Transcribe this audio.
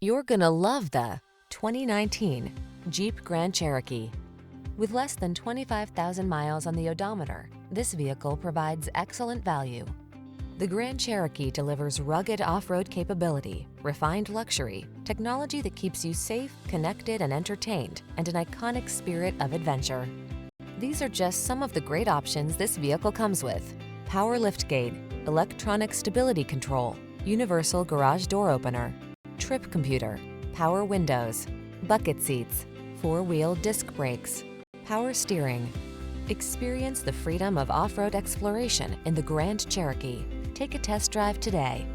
You're gonna love the 2019 Jeep Grand Cherokee. With less than 25,000 miles on the odometer, this vehicle provides excellent value. The Grand Cherokee delivers rugged off-road capability, refined luxury, technology that keeps you safe, connected, and entertained, and an iconic spirit of adventure. These are just some of the great options this vehicle comes with: power liftgate, electronic stability control, universal garage door opener, trip computer, power windows, bucket seats, four-wheel disc brakes, power steering. Experience the freedom of off-road exploration in the Grand Cherokee. Take a test drive today.